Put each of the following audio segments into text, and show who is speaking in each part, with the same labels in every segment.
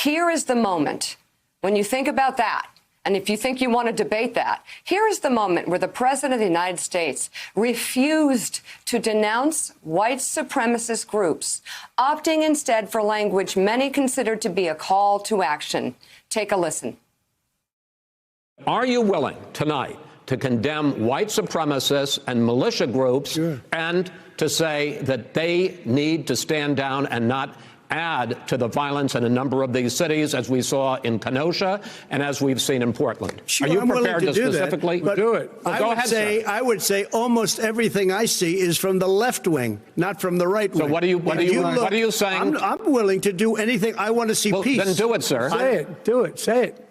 Speaker 1: here is the moment when you think about that. And if you think you want to debate that, here is the moment where the president of the United States refused to denounce white supremacist groups, opting instead for language many consider to be a call to action. Take a listen.
Speaker 2: Are you willing tonight to condemn white supremacists and militia groups and to say that they need to stand down and not add to the violence in a number of these cities, as we saw in Kenosha and as we've seen in Portland?
Speaker 3: Sure,
Speaker 2: are you
Speaker 3: I'm
Speaker 2: prepared to specifically
Speaker 3: do it? I would say almost everything I see is from the left wing, not from the right wing.
Speaker 2: So what are you saying?
Speaker 3: I'm willing to do anything. I want to see peace.
Speaker 2: Then do it, sir.
Speaker 3: Say it. Do it. Say it.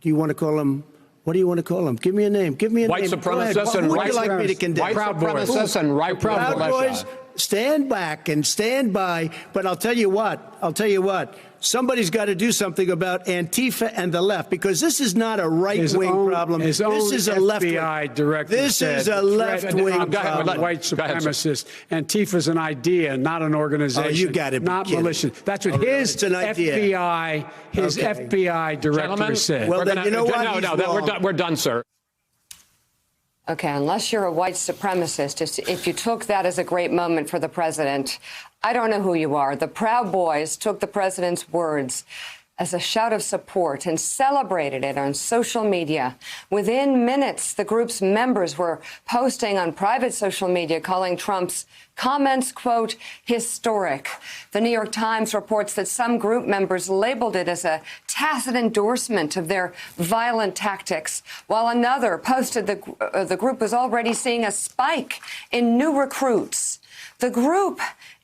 Speaker 3: Do you want to call them? What do you want to call them? Give me a name. Give me a
Speaker 2: white
Speaker 3: name.
Speaker 2: Supremacists and
Speaker 3: who
Speaker 2: white
Speaker 3: would you like me to condemn?
Speaker 2: White supremacists and right
Speaker 3: Proud Boys. Stand back and stand by. But I'll tell you what. Somebody's got to do something about Antifa and the left, because this is not a right-wing problem. This is a left-wing.
Speaker 4: FBI director
Speaker 3: This is a left-wing problem.
Speaker 4: White supremacist. Antifa's an idea, not an organization.
Speaker 3: Oh, you got to be
Speaker 4: not
Speaker 3: kidding.
Speaker 4: militia. That's what his FBI, FBI director
Speaker 2: Gentlemen,
Speaker 4: said.
Speaker 3: Well, then you know what?
Speaker 2: We're done, sir.
Speaker 1: Okay, unless you're a white supremacist, if you took that as a great moment for the president, I don't know who you are. The Proud Boys took the president's words as a shout of support and celebrated it on social media. Within minutes, the group's members were posting on private social media calling Trump's comments, quote, historic. The New York Times reports that some group members labeled it as a tacit endorsement of their violent tactics, while another posted the group was already seeing a spike in new recruits. The group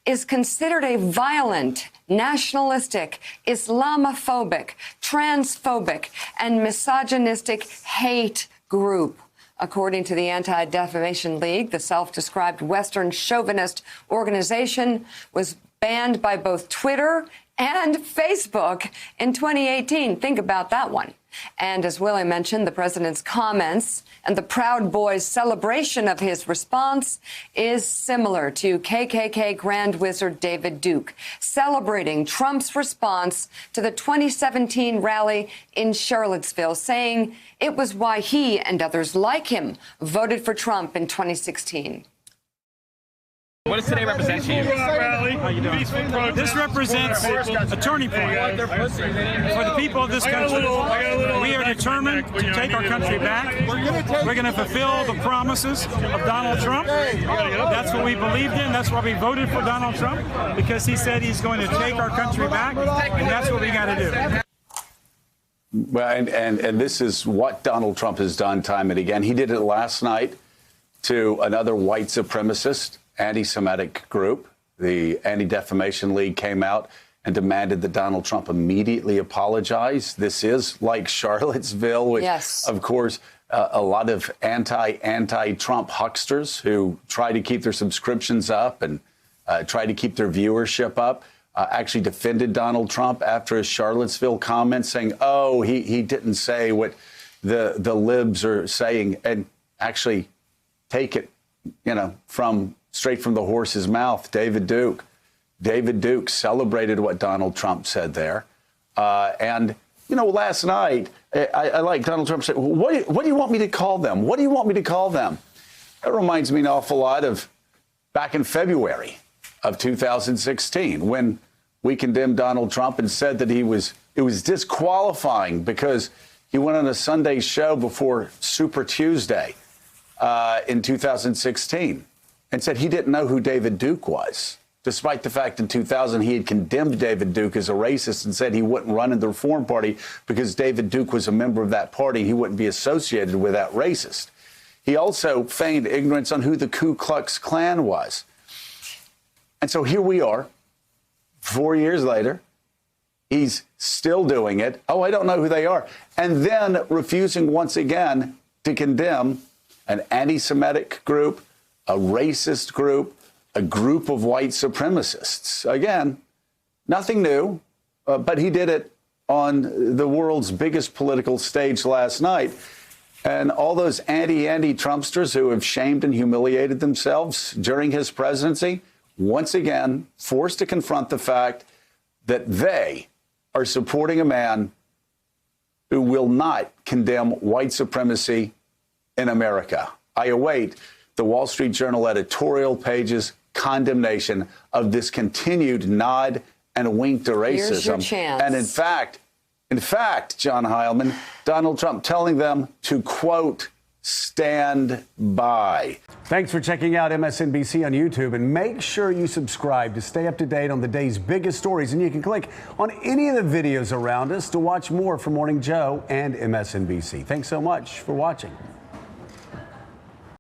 Speaker 1: is considered a violent, nationalistic, Islamophobic, transphobic, and misogynistic hate group. According to the Anti-Defamation League, the self-described Western chauvinist organization was banned by both Twitter and Facebook in 2018. Think about that one. And as Willie mentioned, the president's comments and the Proud Boys' celebration of his response is similar to KKK Grand Wizard David Duke, celebrating Trump's response to the 2017 rally in Charlottesville, saying it was why he and others like him voted for Trump in 2016.
Speaker 5: What does today represent to you?
Speaker 6: How you doing? This represents a turning point for the people of this country. We are determined to take our country back. We're going to fulfill the promises of Donald Trump. That's what we believed in. That's why we voted for Donald Trump, because he said he's going to take our country back, and that's what we got to do.
Speaker 7: Well, and this is what Donald Trump has done time and again. He did it last night to another white supremacist anti-Semitic group. The Anti-Defamation League came out and demanded that Donald Trump immediately apologize. This is like Charlottesville, which, of course, a lot of anti-Trump hucksters who try to keep their subscriptions up and try to keep their viewership up, actually defended Donald Trump after his Charlottesville comments, saying, oh, he didn't say what the libs are saying, and actually take it, straight from the horse's mouth. David Duke celebrated what Donald Trump said there. And last night, I like Donald Trump said, what do you want me to call them? What do you want me to call them? That reminds me an awful lot of back in February of 2016, when we condemned Donald Trump and said that it was disqualifying because he went on a Sunday show before Super Tuesday in 2016. And said he didn't know who David Duke was, despite the fact in 2000 he had condemned David Duke as a racist and said he wouldn't run in the Reform Party because David Duke was a member of that party. He wouldn't be associated with that racist. He also feigned ignorance on who the Ku Klux Klan was. And so here we are, 4 years later. He's still doing it. Oh, I don't know who they are. And then refusing once again to condemn an anti-Semitic group, a racist group, a group of white supremacists. Again, nothing new, but he did it on the world's biggest political stage last night. And all those anti-Trumpsters who have shamed and humiliated themselves during his presidency, once again, forced to confront the fact that they are supporting a man who will not condemn white supremacy in America. I await the Wall Street Journal editorial page's condemnation of this continued nod and wink to racism.
Speaker 1: Here's your chance.
Speaker 7: And in fact, John Heilemann, Donald Trump telling them to, quote, stand by.
Speaker 8: Thanks for checking out MSNBC on YouTube, and make sure you subscribe to stay up to date on the day's biggest stories. And you can click on any of the videos around us to watch more from Morning Joe and MSNBC. Thanks so much for watching.